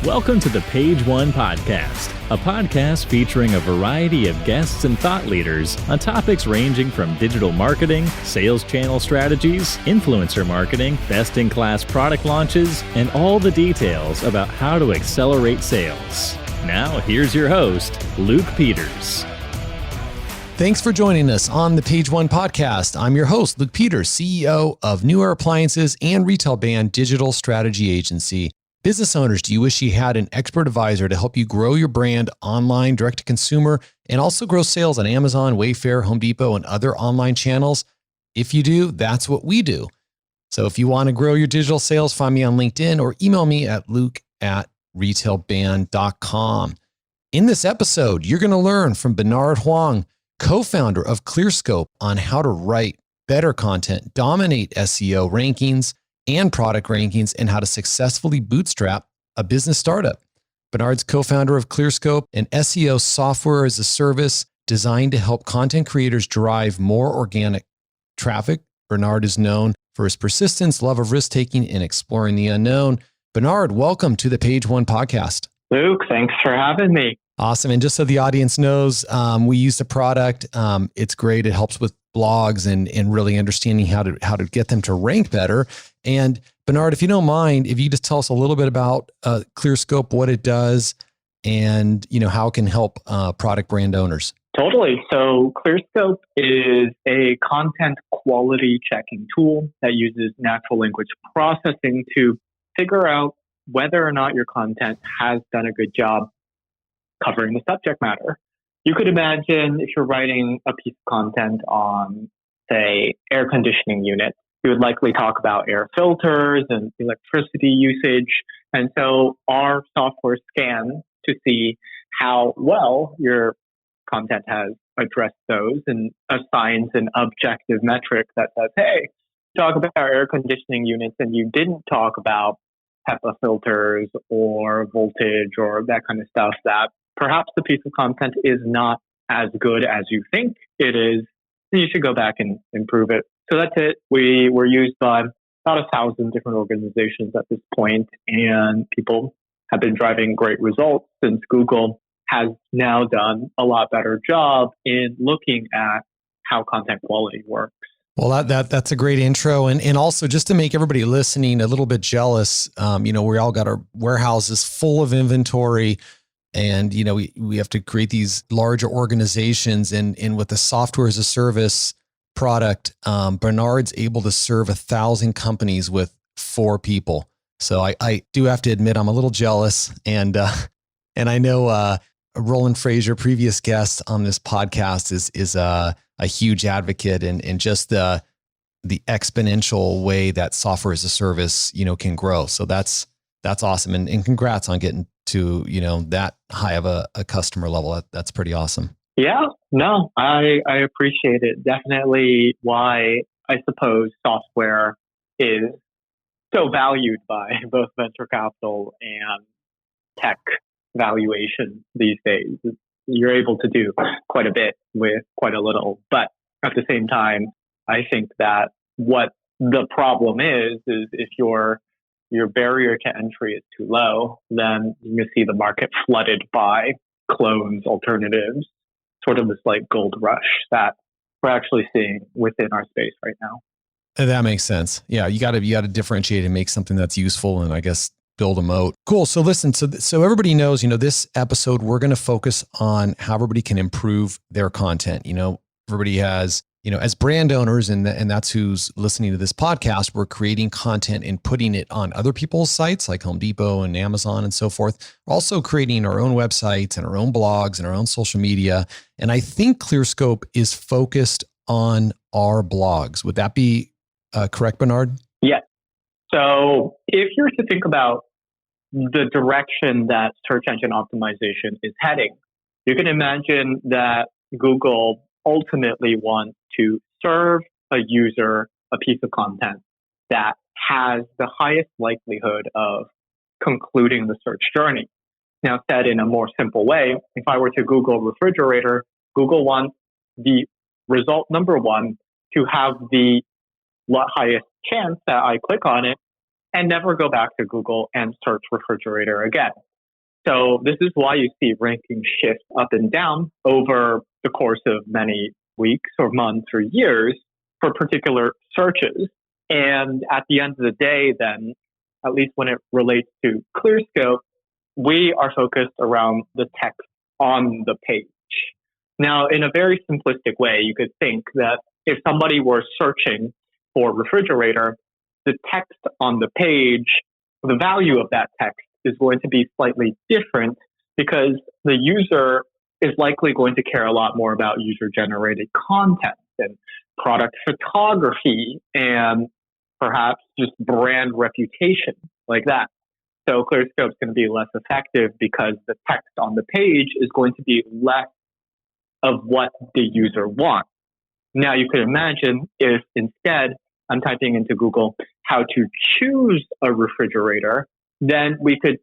Welcome to the Page One Podcast, a podcast featuring a variety of guests and thought leaders on topics ranging from digital marketing, sales channel strategies, influencer marketing, best-in-class product launches, and all the details about how to accelerate sales. Now, here's your host, Luke Peters. Thanks for joining us on the Page One Podcast. I'm your host, Luke Peters, CEO of New Era Appliances and retail brand Digital Strategy Agency. Business owners, do you wish you had an expert advisor to help you grow your brand online, direct to consumer, and also grow sales on Amazon, Wayfair, Home Depot, and other online channels? If you do, that's what we do. So if you want to grow your digital sales, find me on LinkedIn or email me at luke@retailband.com. In this episode, you're going to learn from Bernard Huang, co-founder of Clearscope, on how to write better content, dominate SEO rankings and product rankings, and how to successfully bootstrap a business startup. Bernard's co-founder of Clearscope, an SEO software as a service designed to help content creators drive more organic traffic. Bernard is known for his persistence, love of risk-taking, and exploring the unknown. Bernard, welcome to the Page One Podcast. Luke, thanks for having me. Awesome. And just so the audience knows, we use the product. It's great. It helps with blogs and really understanding how to get them to rank better. And Bernard, if you don't mind, if you just tell us a little bit about Clearscope, what it does, and how it can help product brand owners. Totally. So Clearscope is a content quality checking tool that uses natural language processing to figure out whether or not your content has done a good job covering the subject matter. You could imagine if you're writing a piece of content on, say, air conditioning units, you would likely talk about air filters and electricity usage. And so our software scans to see how well your content has addressed those and assigns an objective metric that says, hey, talk about air conditioning units and you didn't talk about HEPA filters or voltage or that kind of stuff, that perhaps the piece of content is not as good as you think it is. You should go back and improve it. So that's it. We were used by about 1,000 different organizations at this point, and people have been driving great results since Google has now done a lot better job in looking at how content quality works. Well, that's a great intro. And also just to make everybody listening a little bit jealous, we all got our warehouses full of inventory. And, we have to create these larger organizations, and with the software as a service product, Bernard's able to serve 1,000 companies with 4 people. So I do have to admit I'm a little jealous, and I know Roland Fraser, previous guest on this podcast, is a huge advocate and just the exponential way that software as a service can grow. So that's awesome, and congrats on getting to that high of a customer level. That's pretty awesome. Yeah, no, I appreciate it. Definitely why I suppose software is so valued by both venture capital and tech valuation these days. You're able to do quite a bit with quite a little, but at the same time, I think that what the problem is if your barrier to entry is too low, then you can see the market flooded by clones, alternatives, sort of this gold rush that we're actually seeing within our space right now. That makes sense. Yeah, you got to differentiate and make something that's useful, and I guess build a moat. Cool. So listen, so everybody knows, this episode we're going to focus on how everybody can improve their content. Everybody has, as brand owners, and that's who's listening to this podcast, we're creating content and putting it on other people's sites like Home Depot and Amazon and so forth. We're also creating our own websites and our own blogs and our own social media. And I think Clearscope is focused on our blogs. Would that be correct, Bernard? Yes. So if you're to think about the direction that search engine optimization is heading, you can imagine that Google ultimately wants to serve a user a piece of content that has the highest likelihood of concluding the search journey. Now, said in a more simple way, if I were to Google refrigerator, Google wants the result number one to have the highest chance that I click on it and never go back to Google and search refrigerator again. So this is why you see ranking shift up and down over the course of many weeks or months or years for particular searches. And at the end of the day, then, at least when it relates to Clearscope, we are focused around the text on the page. Now, in a very simplistic way, you could think that if somebody were searching for refrigerator, the text on the page, the value of that text is going to be slightly different because the user is likely going to care a lot more about user-generated content and product photography and perhaps just brand reputation like that. So Clearscope is going to be less effective because the text on the page is going to be less of what the user wants. Now you could imagine if instead I'm typing into Google how to choose a refrigerator, then we could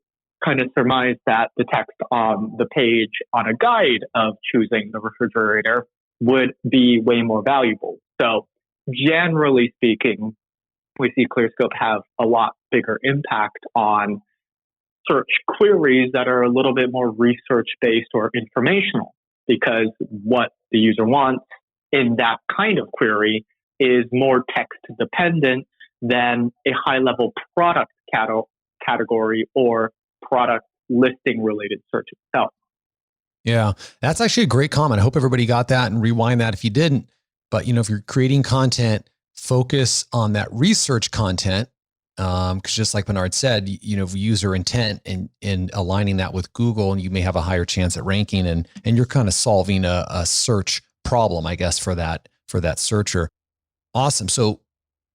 kind of surmise that the text on the page on a guide of choosing the refrigerator would be way more valuable. So generally speaking, we see Clearscope have a lot bigger impact on search queries that are a little bit more research-based or informational, because what the user wants in that kind of query is more text-dependent than a high-level product category or product listing-related search itself. Yeah, that's actually a great comment. I hope everybody got that, and rewind that if you didn't. But, if you're creating content, focus on that research content. Because just like Bernard said, user intent and aligning that with Google, and you may have a higher chance at ranking, and you're kind of solving a search problem, I guess, for that searcher. Awesome. So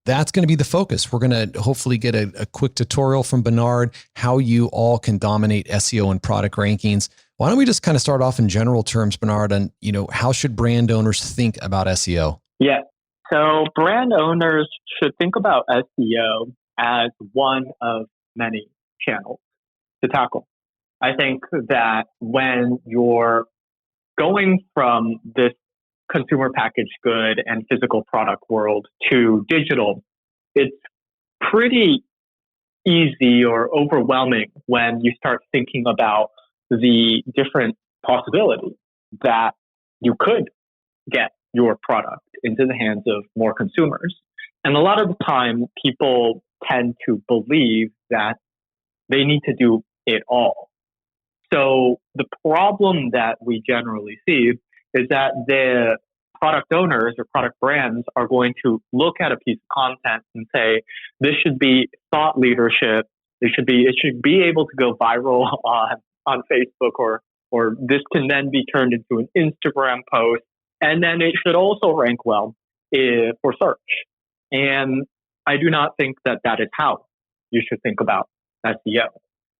that's going to be the focus. We're going to hopefully get a quick tutorial from Bernard, how you all can dominate SEO and product rankings. Why don't we just kind of start off in general terms, Bernard, and how should brand owners think about SEO? Yeah. So brand owners should think about SEO as one of many channels to tackle. I think that when you're going from this consumer packaged good and physical product world to digital, it's pretty easy or overwhelming when you start thinking about the different possibilities that you could get your product into the hands of more consumers. And a lot of the time, people tend to believe that they need to do it all. So the problem that we generally see is that the product owners or product brands are going to look at a piece of content and say, this should be thought leadership. It should be able to go viral on Facebook, or this can then be turned into an Instagram post. And then it should also rank well for search. And I do not think that that is how you should think about SEO.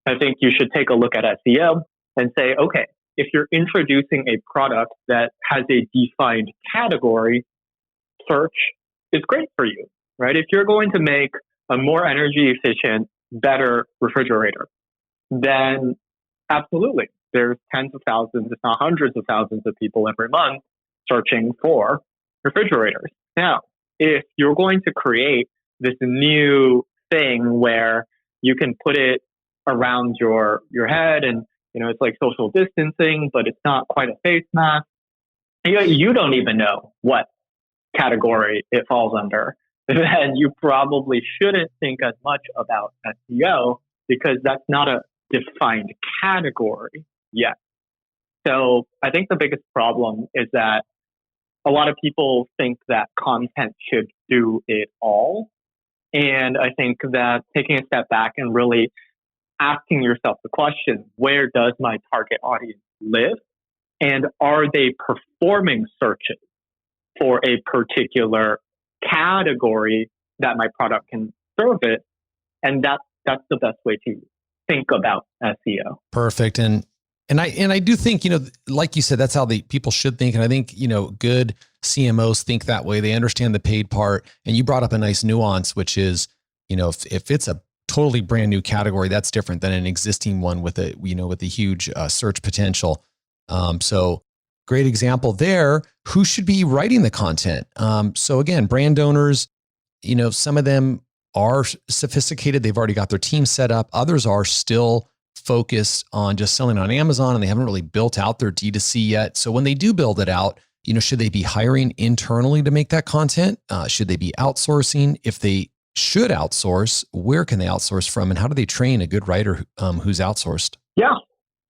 I think you should take a look at SEO and say, okay, if you're introducing a product that has a defined category, search is great for you, right? If you're going to make a more energy efficient, better refrigerator, then absolutely, there's tens of thousands, if not hundreds of thousands of people every month searching for refrigerators. Now, if you're going to create this new thing where you can put it around your head and it's like social distancing, but it's not quite a face mask, you don't even know what category it falls under, then you probably shouldn't think as much about SEO because that's not a defined category yet. So I think the biggest problem is that a lot of people think that content should do it all. And I think that taking a step back and really asking yourself the question, where does my target audience live? And are they performing searches for a particular category that my product can serve it? And that's the best way to think about SEO. Perfect. And I do think, like you said, that's how the people should think. And I think, good CMOs think that way. They understand the paid part. And you brought up a nice nuance, which is, if it's a totally brand new category, that's different than an existing one with a huge search potential. So great example there. Who should be writing the content? So again, brand owners, some of them are sophisticated. They've already got their team set up. Others are still focused on just selling on Amazon and they haven't really built out their D2C yet. So when they do build it out, should they be hiring internally to make that content? Should they be outsourcing? If they should outsource, where can they outsource from? And how do they train a good writer who's outsourced? Yeah.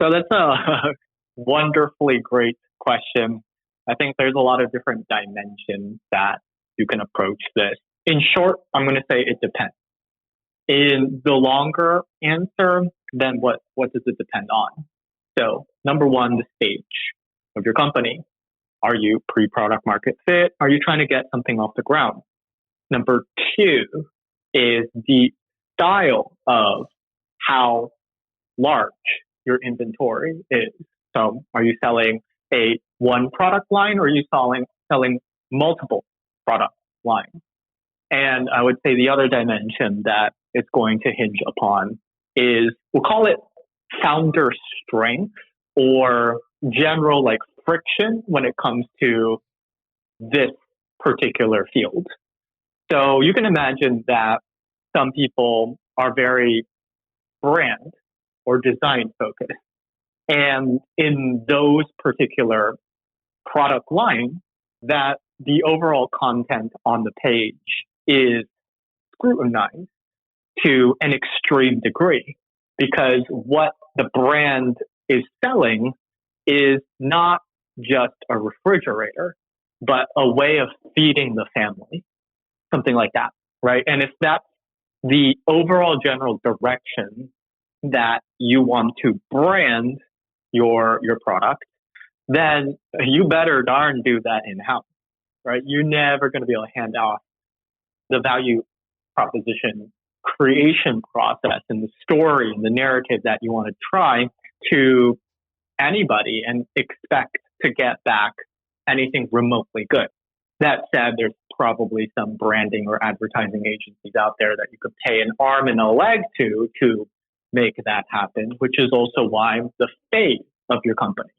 So that's a wonderfully great question. I think there's a lot of different dimensions that you can approach this. In short, I'm going to say it depends. In the longer answer, then what does it depend on? So number one, the stage of your company. Are you pre-product market fit? Are you trying to get something off the ground? Number two is the style of how large your inventory is. So are you selling a one product line or are you selling multiple product lines? And I would say the other dimension that it's going to hinge upon is, we'll call it founder strength or general friction when it comes to this particular field. So you can imagine that some people are very brand or design focused. And in those particular product lines, that the overall content on the page is scrutinized to an extreme degree, because what the brand is selling is not just a refrigerator, but a way of feeding the family, something like that, right? And if that's the overall general direction that you want to brand your product, then you better darn do that in-house, right? You're never going to be able to hand off the value proposition creation process and the story and the narrative that you want to try to anybody and expect to get back anything remotely good. That said, there's probably some branding or advertising agencies out there that you could pay an arm and a leg to make that happen, which is also why the phase of your company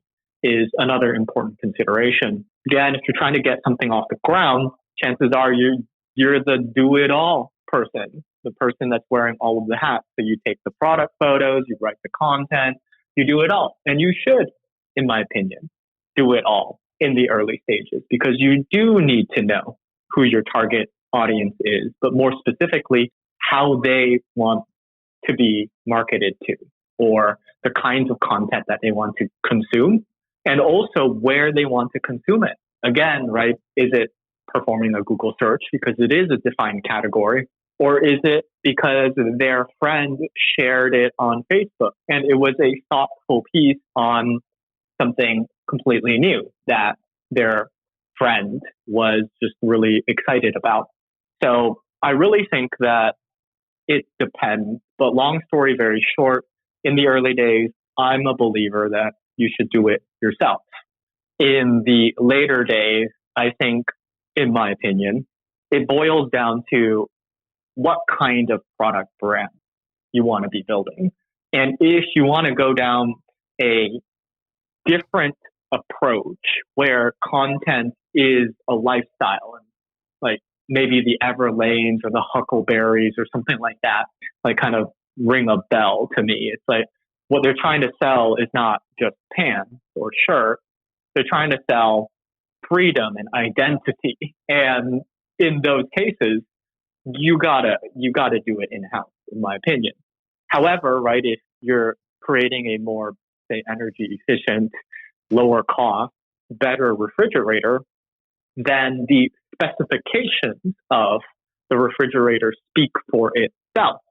is another important consideration. Again, if you're trying to get something off the ground, chances are you're the do-it-all person, the person that's wearing all of the hats. So you take the product photos, you write the content, you do it all. And you should, in my opinion, do it all in the early stages, because you do need to know who your target audience is, but more specifically, how they want to be marketed to, or the kinds of content that they want to consume, and also where they want to consume it. Again, right? Is it performing a Google search because it is a defined category? Or is it because their friend shared it on Facebook and it was a thoughtful piece on something completely new that their friend was just really excited about? So I really think that it depends. But long story very short, in the early days, I'm a believer that you should do it yourself. In the later days, I think, in my opinion, it boils down to what kind of product brand you want to be building. And if you want to go down a different approach where content is a lifestyle, like maybe the Everlanes or the Huckleberries or something like that, like kind of ring a bell to me. It's like what they're trying to sell is not just pants or shirts. They're trying to sell freedom and identity. And in those cases, you gotta do it in-house, in my opinion. However, right, if you're creating a more, say, energy efficient, lower cost, better refrigerator, then the specifications of the refrigerator speak for itself.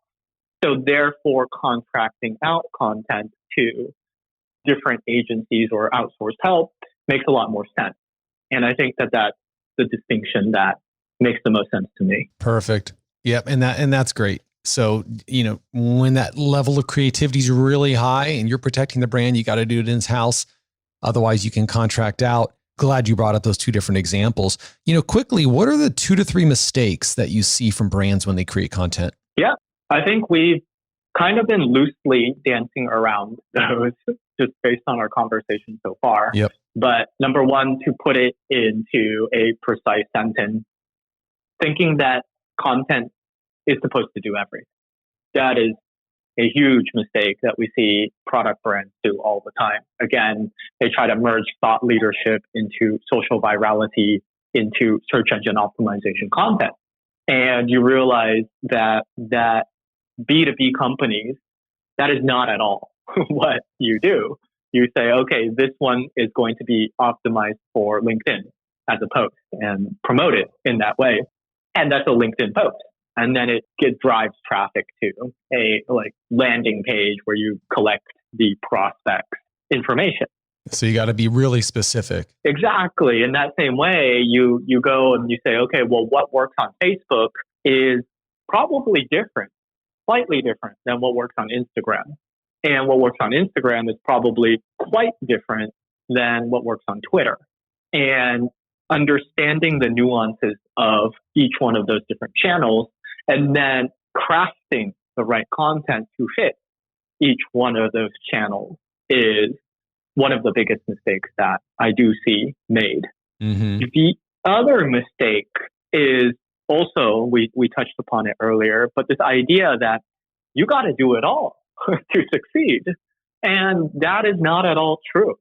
So therefore, contracting out content to different agencies or outsourced help makes a lot more sense. And I think that that's the distinction that makes the most sense to me. Perfect. Yep. And that's great. So, when that level of creativity is really high and you're protecting the brand, you got to do it in-house. Otherwise you can contract out. Glad you brought up those two different examples. Quickly, what are the 2 to 3 mistakes that you see from brands when they create content? Yeah, I think we've kind of been loosely dancing around those just based on our conversation so far. Yep. But number one, to put it into a precise sentence, thinking that content is supposed to do everything. That is a huge mistake that we see product brands do all the time. Again, they try to merge thought leadership into social virality, into search engine optimization content. And you realize that B2B companies, that is not at all what you do. You say, okay, this one is going to be optimized for LinkedIn as a post and promote it in that way. And that's a LinkedIn post. And then it drives traffic to a landing page where you collect the prospect's information. So you got to be really specific. Exactly. In that same way, you go and you say, okay, well, what works on Facebook is probably different, slightly different than what works on Instagram. And what works on Instagram is probably quite different than what works on Twitter. And understanding the nuances of each one of those different channels and then crafting the right content to fit each one of those channels is one of the biggest mistakes that I do see made. Mm-hmm. The other mistake is also, we touched upon it earlier, but this idea that you got to do it all to succeed. And that is not at all true.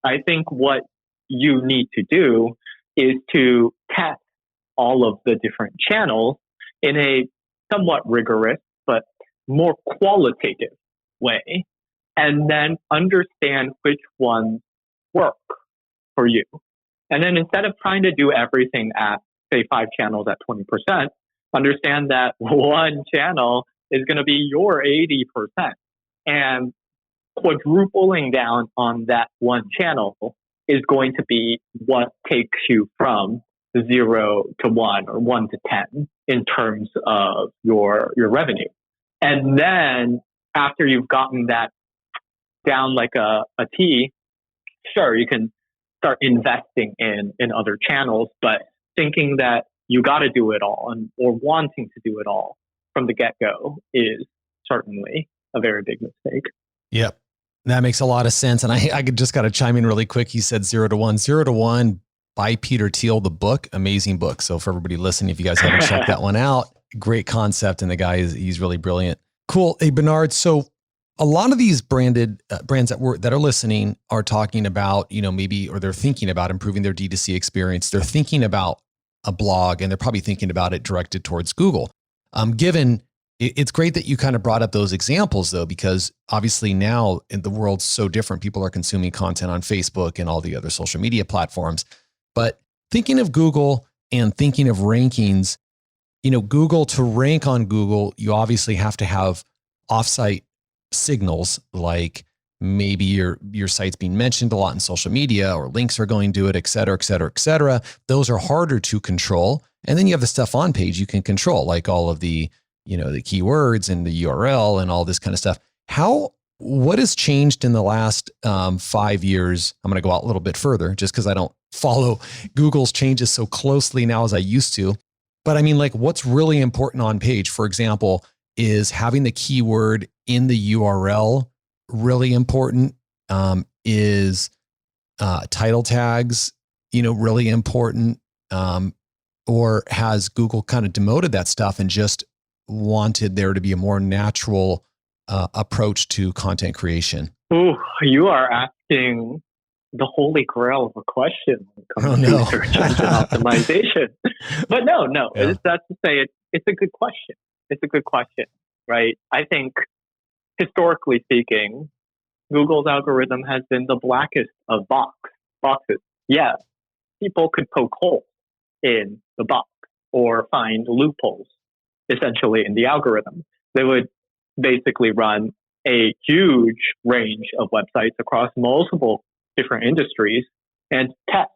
I think what you need to do is to test all of the different channels in a somewhat rigorous, but more qualitative way, and then understand which ones work for you. And then instead of trying to do everything at, say, 5 channels at 20%, understand that one channel is going to be your 80%. And quadrupling down on that one channel is going to be what takes you from 0 to 1 or 1 to 10 in terms of your revenue. And then after you've gotten that down like a T, sure, you can start investing in other channels, but thinking that you got to do it all or wanting to do it all from the get-go is certainly a very big mistake. Yep. That makes a lot of sense. And I just got to chime in really quick. He said 0 to 1. 0 to 1 by Peter Thiel, the book, amazing book. So for everybody listening, if you guys haven't checked that one out, great concept. And the guy he's really brilliant. Cool. Hey, Bernard. So a lot of these brands that are listening are talking about, maybe, or they're thinking about improving their D2C experience. They're thinking about a blog and they're probably thinking about it directed towards Google. Given it's great that you kind of brought up those examples though, because obviously now in the world's so different, people are consuming content on Facebook and all the other social media platforms. But thinking of Google and thinking of rankings, Google, to rank on Google, you obviously have to have offsite signals, like maybe your site's being mentioned a lot in social media or links are going to it, et cetera, et cetera, et cetera. Those are harder to control. And then you have the stuff on page you can control, like all of the, the keywords and the URL and all this kind of stuff. What has changed in the last 5 years? I'm going to go out a little bit further just because I don't follow Google's changes so closely now as I used to. But I mean, like, what's really important on page, for example, is having the keyword in the URL really important. Is title tags, really important? Or has Google kind of demoted that stuff and just wanted there to be a more natural approach to content creation? Oh, you are asking the holy grail of a question when it comes to search engine optimization. But no, yeah. That's to say it's a good question. It's a good question, right? I think historically speaking, Google's algorithm has been the blackest of boxes. Yeah, people could poke holes in the box or find loopholes essentially in the algorithm. They would basically run a huge range of websites across multiple different industries and test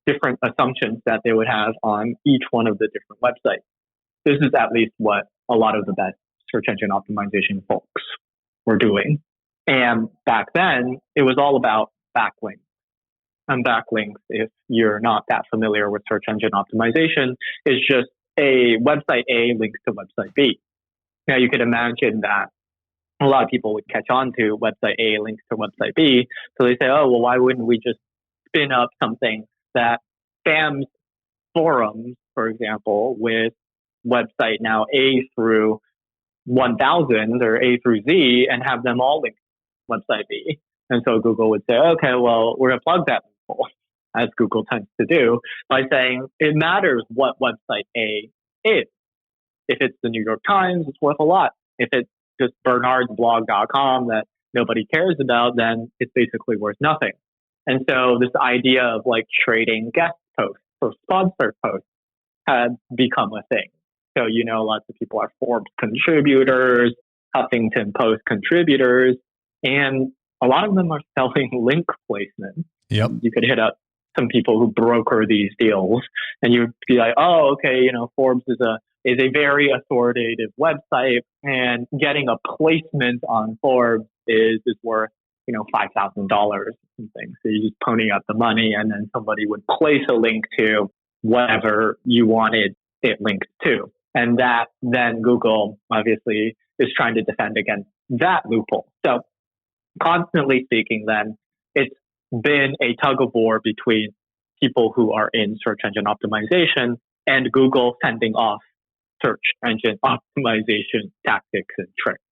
different assumptions that they would have on each one of the different websites. This is at least what a lot of the best search engine optimization folks were doing. And back then, it was all about backlinks. And backlinks, if you're not that familiar with search engine optimization, is just a website A links to website B. Now, you could imagine that a lot of people would catch on to website A links to website B. So they say, oh, well, why wouldn't we just spin up something that spams forums, for example, with website now A through 1000 or A through Z and have them all link to website B. And so Google would say, okay, well, we're going to plug that loophole, as Google tends to do, by saying it matters what website A is. If it's the New York Times, it's worth a lot. If it's just bernardsblog.com that nobody cares about, then it's basically worth nothing. And so this idea of like trading guest posts or sponsored posts had become a thing. So, lots of people are Forbes contributors, Huffington Post contributors, and a lot of them are selling link placement. Yep. You could hit up some people who broker these deals, and you'd be like, oh, okay, Forbes is a very authoritative website, and getting a placement on Forbes is worth, $5,000 or something. So you just pony up the money, and then somebody would place a link to whatever you wanted it linked to. And that then Google obviously is trying to defend against that loophole. So constantly speaking, then it's been a tug of war between people who are in search engine optimization and Google sending off search engine optimization tactics and tricks.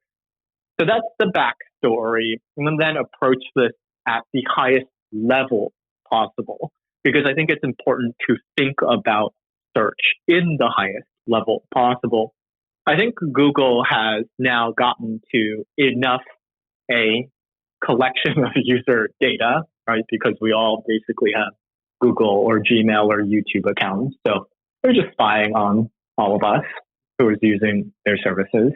So that's the backstory, and then approach this at the highest level possible, because I think it's important to think about search in the highest level possible. I think Google has now gotten to enough a collection of user data, right? Because we all basically have Google or Gmail or YouTube accounts. So they're just spying on all of us who is using their services.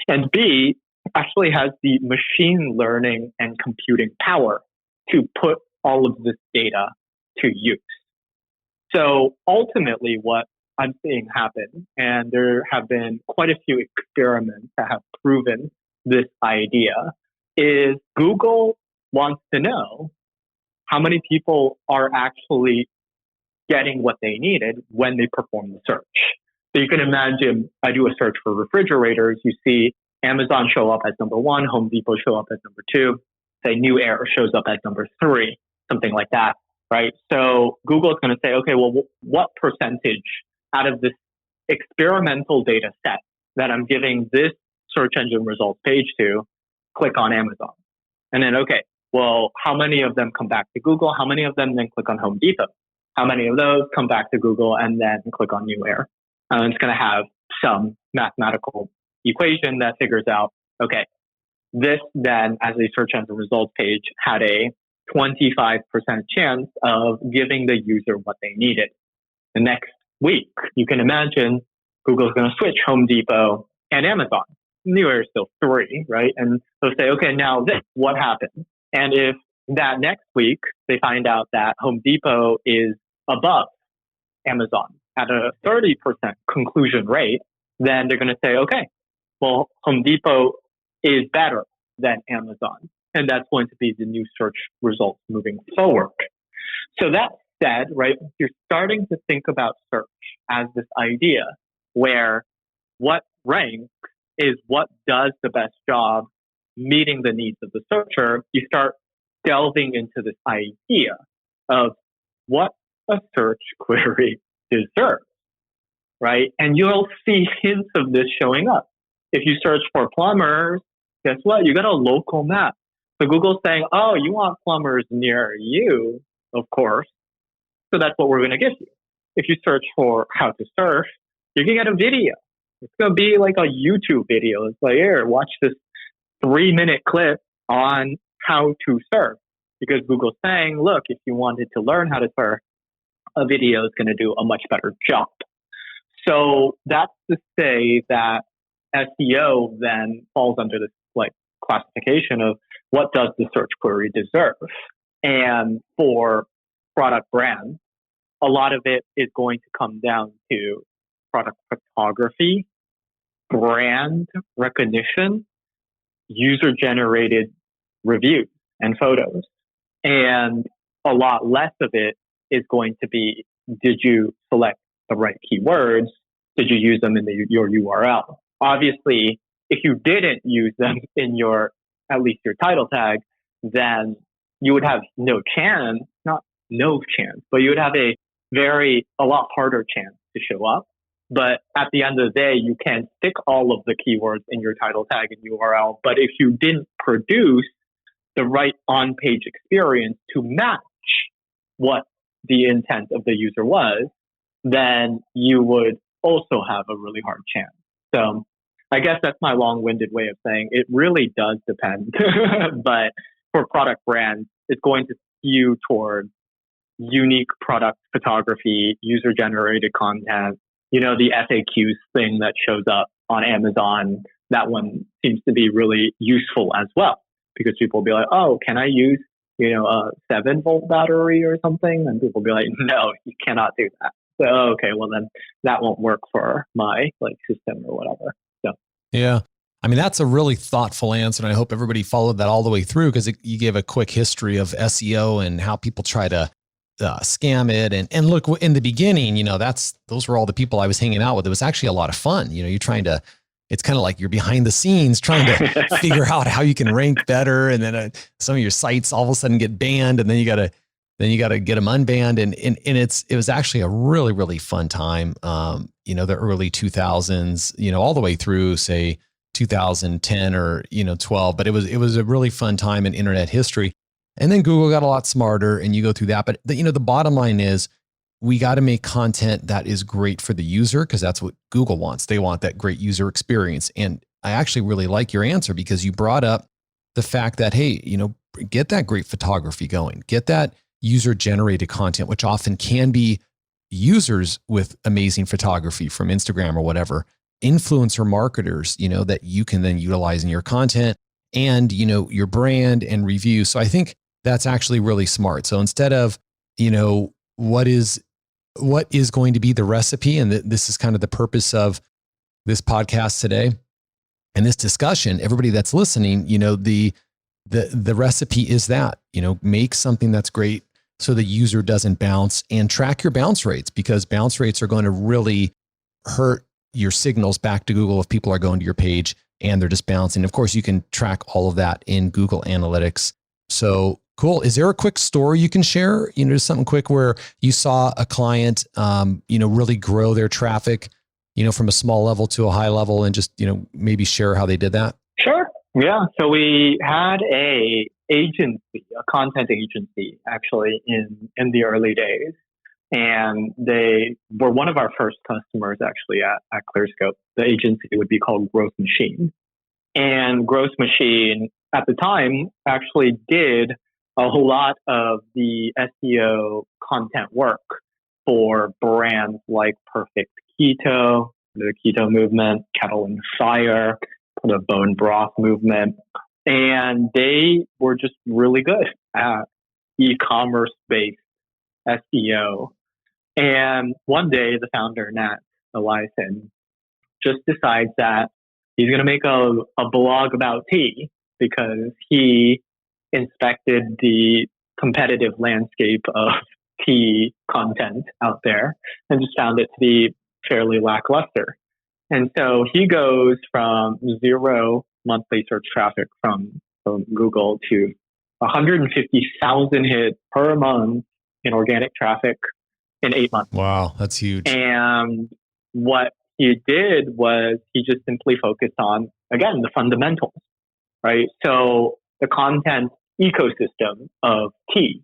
And B, actually has the machine learning and computing power to put all of this data to use. So ultimately what I'm seeing happen, and there have been quite a few experiments that have proven this idea, is Google wants to know how many people are actually getting what they needed when they perform the search. So you can imagine, I do a search for refrigerators, you see Amazon show up as number 1, Home Depot show up as number 2, say New Air shows up as number 3, something like that, right? So Google is going to say, okay, well, what percentage out of this experimental data set that I'm giving this search engine results page to click on Amazon? And then, okay, well, how many of them come back to Google? How many of them then click on Home Depot? How many of those come back to Google and then click on New Air? It's going to have some mathematical equation that figures out, okay, this then as a search engine results page had a 25% chance of giving the user what they needed. The next week, you can imagine Google's going to switch Home Depot and Amazon. New Air is still 3, right? And they'll say, okay, now this, what happened? And if that next week they find out that Home Depot is above Amazon at a 30% conclusion rate, then they're going to say, okay, well, Home Depot is better than Amazon. And that's going to be the new search results moving forward. So that said, right, you're starting to think about search as this idea where what ranks is what does the best job meeting the needs of the searcher. You start delving into this idea of what a search query deserves, right? And you'll see hints of this showing up. If you search for plumbers, guess what? You got a local map. So Google's saying, oh, you want plumbers near you, of course. So that's what we're going to give you. If you search for how to surf, you can get a video. It's going to be like a YouTube video. It's like, here, watch this 3-minute clip on how to surf. Because Google's saying, look, if you wanted to learn how to surf, a video is going to do a much better job. So that's to say that SEO then falls under this like classification of what does the search query deserve? And for product brands, a lot of it is going to come down to product photography, brand recognition, user-generated reviews and photos. And a lot less of it is going to be, did you select the right keywords? Did you use them in your URL? Obviously, if you didn't use them in at least your title tag, then you would have no chance, not no chance, but you would have a lot harder chance to show up But at the end of the day, you can stick all of the keywords in your title tag and URL. But if you didn't produce the right on-page experience to match what the intent of the user was, then you would also have a really hard chance. So I guess that's my long-winded way of saying it really does depend. But for product brands, it's going to skew toward unique product photography, user-generated content. You know, the FAQs thing that shows up on Amazon, that one seems to be really useful as well, because people will be like, oh, can I use, a 7-volt battery or something? And people will be like, no, you cannot do that. So, okay, well then that won't work for my system or whatever. So, yeah. I mean, that's a really thoughtful answer. And I hope everybody followed that all the way through, because you gave a quick history of SEO and how people try to scam it. And look, in the beginning, those were all the people I was hanging out with. It was actually a lot of fun. You're trying to, it's kind of like you're behind the scenes trying to figure out how you can rank better. And then some of your sites all of a sudden get banned, and then you got to get them unbanned. And it was actually a really, really fun time. The early 2000s, all the way through, say, 2010 or 12. But it was a really fun time in internet history. And then Google got a lot smarter, and you go through that. But the bottom line is, we got to make content that is great for the user, because that's what Google wants. They want that great user experience. And I actually really like your answer, because you brought up the fact that, hey, get that great photography going, get that user generated content, which often can be users with amazing photography from Instagram or whatever, influencer marketers, that you can then utilize in your content and, your brand and review. So I think that's actually really smart. So instead of, what is going to be the recipe, and this is kind of the purpose of this podcast today and this discussion, everybody that's listening, the recipe is that, make something that's great so the user doesn't bounce, and track your bounce rates, because bounce rates are going to really hurt your signals back to Google if people are going to your page and they're just bouncing. Of course, you can track all of that in Google Analytics. So cool. Is there a quick story you can share? Just something quick where you saw a client, really grow their traffic, from a small level to a high level, and just, maybe share how they did that? Sure. Yeah. So we had a content agency, actually, in the early days. And they were one of our first customers, actually, at Clearscope. The agency would be called Growth Machine. And Growth Machine, at the time, actually did a whole lot of the SEO content work for brands like Perfect Keto, the Keto Movement, Kettle and Fire, the Bone Broth Movement. And they were just really good at e-commerce-based SEO. And one day, the founder, Nat Eliason, just decides that he's going to make a blog about tea, because he inspected the competitive landscape of tea content out there and just found it to be fairly lackluster. And so he goes from 0 monthly search traffic from Google to 150,000 hits per month in organic traffic in 8 months. Wow, that's huge. And what he did was he just simply focused on, again, the fundamentals, right? So the content ecosystem of tea,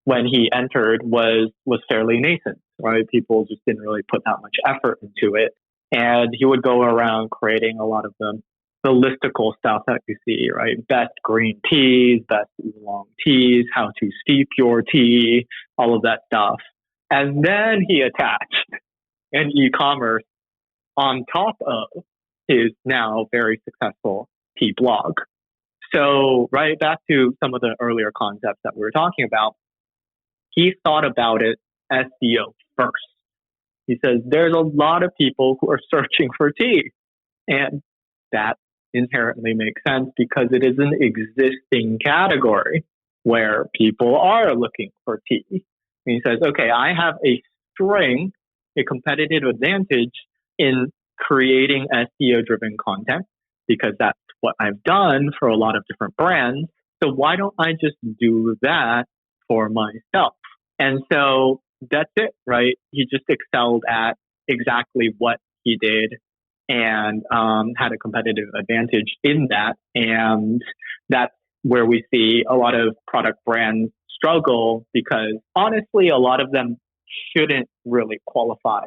when he entered, was fairly nascent, right? People just didn't really put that much effort into it. And he would go around creating a lot of the listicle stuff that you see, right? Best green teas, best oolong teas, how to steep your tea, all of that stuff. And then he attached an e-commerce on top of his now very successful tea blog. So, right back to some of the earlier concepts that we were talking about, he thought about it SEO first. He says, there's a lot of people who are searching for tea. And that inherently makes sense, because it is an existing category where people are looking for tea. And he says, okay, I have a competitive advantage in creating SEO-driven content, because that's what I've done for a lot of different brands. So why don't I just do that for myself? And so that's it, right? He just excelled at exactly what he did and had a competitive advantage in that. And that's where we see a lot of product brands struggle because honestly, a lot of them shouldn't really qualify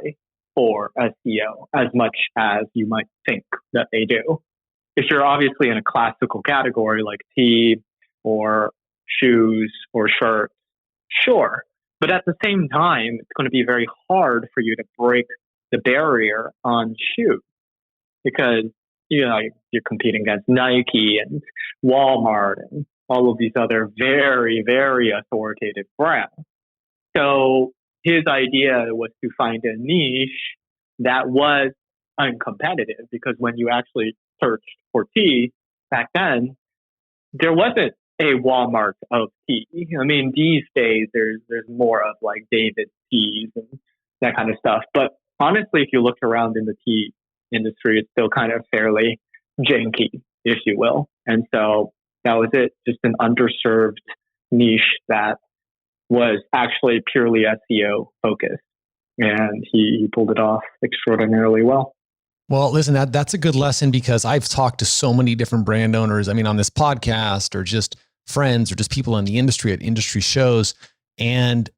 for SEO as much as you might think that they do. If you're obviously in a classical category like tea or shoes or shirts, sure. But at the same time, it's going to be very hard for you to break the barrier on shoes because you're competing against Nike and Walmart and all of these other very, very authoritative brands. So his idea was to find a niche that was uncompetitive because when you actually searched for tea back then, there wasn't a Walmart of tea. I mean, these days there's more of like David teas and that kind of stuff. But honestly, if you look around in the tea industry, it's still kind of fairly janky, if you will. And so that was it, just an underserved niche that was actually purely SEO focused. And he pulled it off extraordinarily well. Well, listen, that's a good lesson because I've talked to so many different brand owners. I mean, on this podcast or just friends or just people in the industry at industry shows. And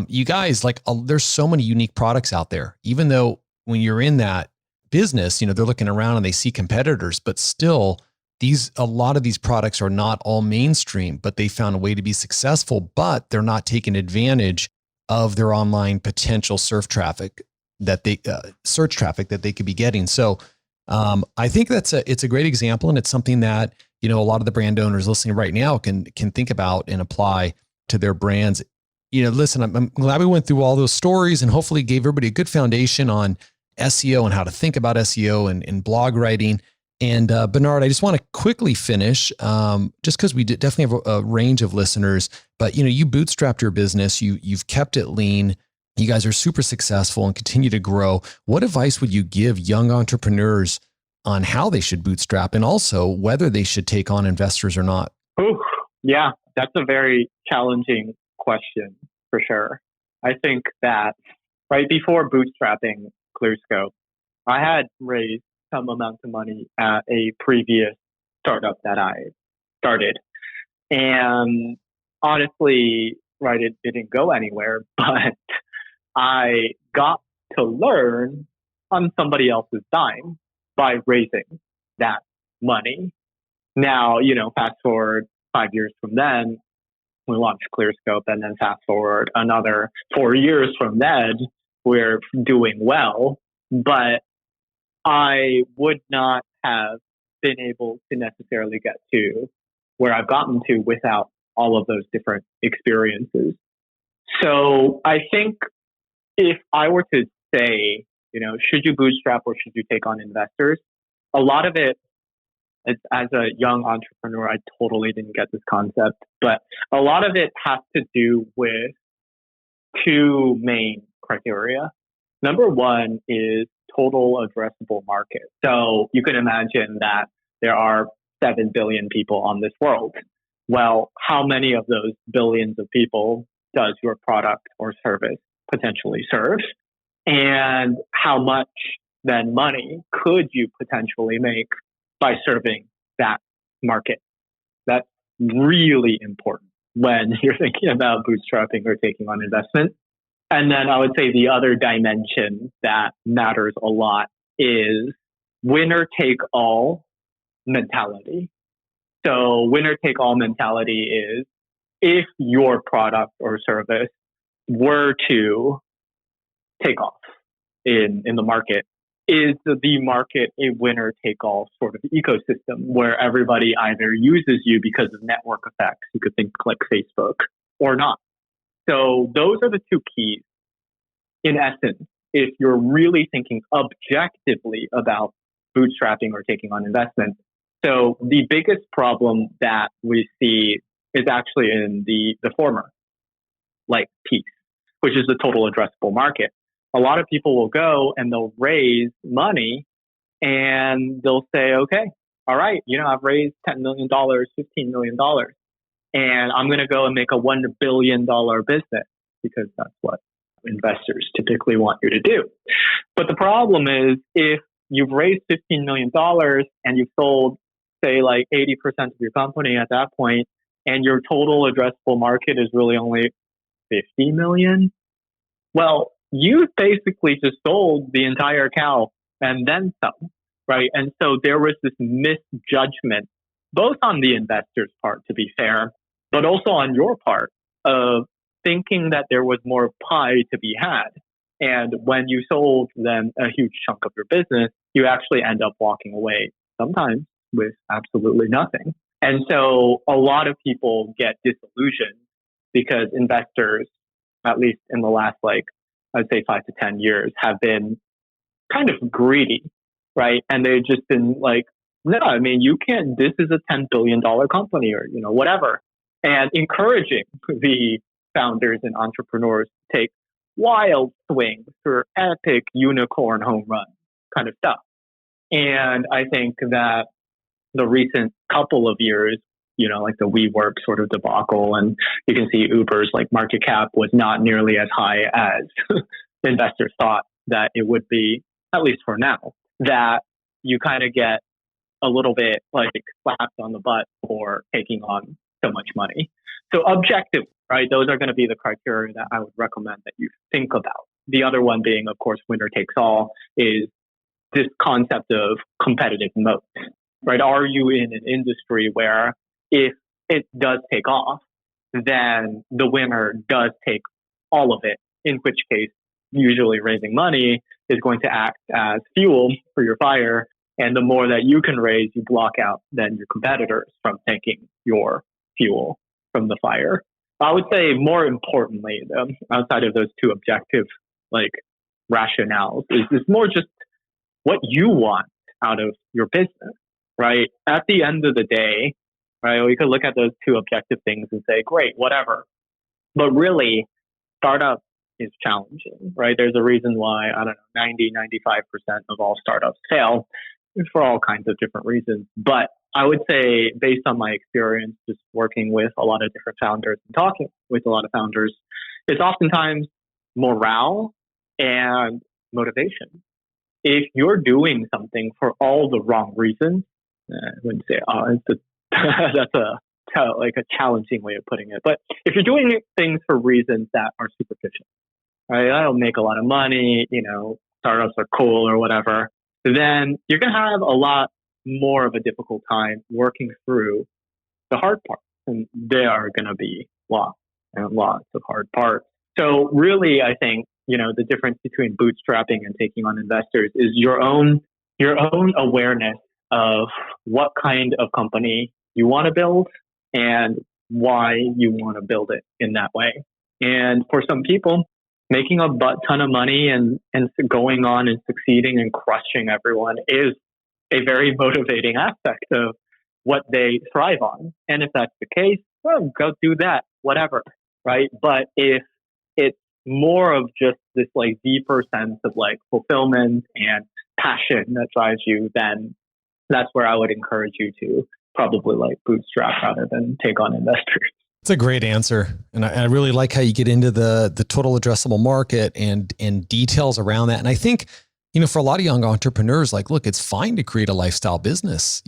you guys, there's so many unique products out there, even though when you're in that business, they're looking around and they see competitors, but still a lot of these products are not all mainstream, but they found a way to be successful, but they're not taking advantage of their online potential search traffic that they could be getting. So I think it's a great example. And it's something that, a lot of the brand owners listening right now can think about and apply to their brands. Listen, I'm glad we went through all those stories and hopefully gave everybody a good foundation on SEO and how to think about SEO and blog writing. And Bernard, I just want to quickly finish, just because we definitely have a range of listeners, but you bootstrapped your business, you've kept it lean, you guys are super successful and continue to grow. What advice would you give young entrepreneurs on how they should bootstrap and also whether they should take on investors or not? Ooh, yeah, that's a very challenging question for sure. I think that right before bootstrapping Clearscope, I had raised some amount of money at a previous startup that I started. And honestly, right, it didn't go anywhere, but I got to learn on somebody else's dime by raising that money. Now, fast forward 5 years from then, we launched Clearscope, and then fast forward another 4 years from then, we're doing well. But I would not have been able to necessarily get to where I've gotten to without all of those different experiences. So I think if I were to say, should you bootstrap or should you take on investors? A lot of it, as a young entrepreneur, I totally didn't get this concept, but a lot of it has to do with two main criteria. Number one is total addressable market. So you can imagine that there are 7 billion people on this world. Well, how many of those billions of people does your product or service potentially serve? And how much then money could you potentially make by serving that market? That's really important when you're thinking about bootstrapping or taking on investment. And then I would say the other dimension that matters a lot is winner take all mentality. So winner take all mentality is if your product or service were to take off in the market, is the market a winner take all sort of ecosystem where everybody either uses you because of network effects, you could think like Facebook, or not? So those are the two keys. In essence, if you're really thinking objectively about bootstrapping or taking on investment. So the biggest problem that we see is actually in the former, piece, which is the total addressable market. A lot of people will go and they'll raise money and they'll say, okay, all right, I've raised $10 million, $15 million, and I'm going to go and make a $1 billion business because that's what investors typically want you to do. But the problem is if you've raised $15 million and you've sold, say, like 80% of your company at that point, and your total addressable market is really only 50 million, well, you basically just sold the entire cow and then some, right? And so there was this misjudgment, both on the investor's part, to be fair, but also on your part, of thinking that there was more pie to be had. And when you sold them a huge chunk of your business, you actually end up walking away sometimes with absolutely nothing. And so a lot of people get disillusioned because investors, at least in the last, like, I'd say 5 to 10 years, have been kind of greedy, right? And they've just been like, no, I mean, you can't, this is a $10 billion company or, whatever. And encouraging the founders and entrepreneurs to take wild swings for epic unicorn home run kind of stuff. And I think that the recent couple of years, like the WeWork sort of debacle, and you can see Uber's like market cap was not nearly as high as investors thought that it would be, at least for now, that you kind of get a little bit like slapped on the butt for taking on so much money. So objective, right? Those are going to be the criteria that I would recommend that you think about. The other one being, of course, winner takes all, is this concept of competitive moat, right? Are you in an industry where if it does take off, then the winner does take all of it, in which case usually raising money is going to act as fuel for your fire. And the more that you can raise, you block out then your competitors from taking your fuel from the fire. I would say more importantly, though, outside of those two objective like rationales, is more just what you want out of your business, right? At the end of the day, right, we could look at those two objective things and say, great, whatever. But really, startup is challenging, right? There's a reason why, 95% of all startups fail for all kinds of different reasons. But I would say, based on my experience just working with a lot of different founders and talking with a lot of founders, it's oftentimes morale and motivation. If you're doing something for all the wrong reasons, I wouldn't say, that's a challenging way of putting it. But if you're doing things for reasons that are superficial, right? I don't make a lot of money, startups are cool or whatever, then you're going to have a lot more of a difficult time working through the hard parts. And there are going to be lots and lots of hard parts. So really, I think, the difference between bootstrapping and taking on investors is your own awareness of what kind of company you want to build and why you want to build it in that way. And for some people, making a butt ton of money and going on and succeeding and crushing everyone is a very motivating aspect of what they thrive on. And if that's the case, well, go do that, whatever, right? But if it's more of just this like deeper sense of like fulfillment and passion that drives you, then that's where I would encourage you to probably like bootstrap rather than take on investors. It's a great answer. And I really like how you get into the total addressable market and details around that. And I think, for a lot of young entrepreneurs, like, look, it's fine to create a lifestyle business,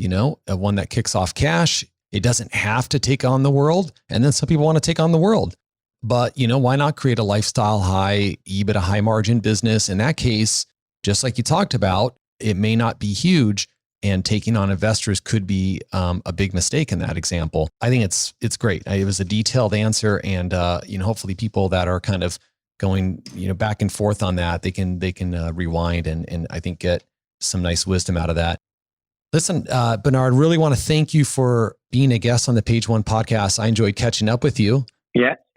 one that kicks off cash. It doesn't have to take on the world. And then some people want to take on the world. But, why not create a lifestyle high EBITDA, high margin business? In that case, just like you talked about, it may not be huge, and taking on investors could be a big mistake in that example. I think it's great. It was a detailed answer, and hopefully people that are kind of going back and forth on that, they can rewind and I think get some nice wisdom out of that. Listen, Bernard, really want to thank you for being a guest on the Page One podcast. I enjoyed catching up with you.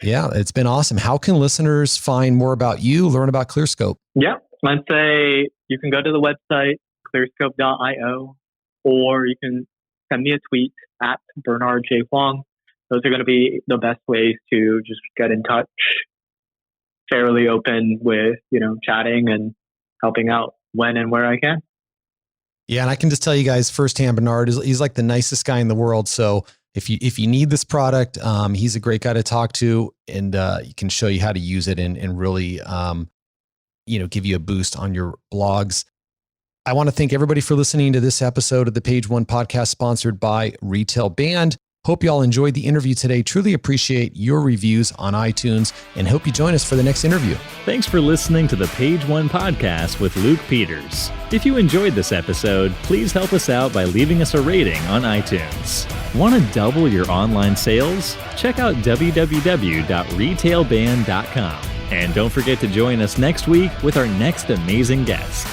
Yeah, it's been awesome. How can listeners find more about you, learn about Clearscope? Yeah, I'd say you can go to the website, clearscope.io, or you can send me a tweet at Bernard J. Huang. Those are going to be the best ways to just get in touch. Fairly open with, chatting and helping out when and where I can. Yeah, and I can just tell you guys firsthand, Bernard, he's like the nicest guy in the world. So if you need this product, he's a great guy to talk to, and he can show you how to use it and really, give you a boost on your blogs. I want to thank everybody for listening to this episode of the Page One podcast sponsored by Retail Band. Hope you all enjoyed the interview today. Truly appreciate your reviews on iTunes and hope you join us for the next interview. Thanks for listening to the Page One podcast with Luke Peters. If you enjoyed this episode, please help us out by leaving us a rating on iTunes. Want to double your online sales? Check out www.retailband.com. And don't forget to join us next week with our next amazing guest.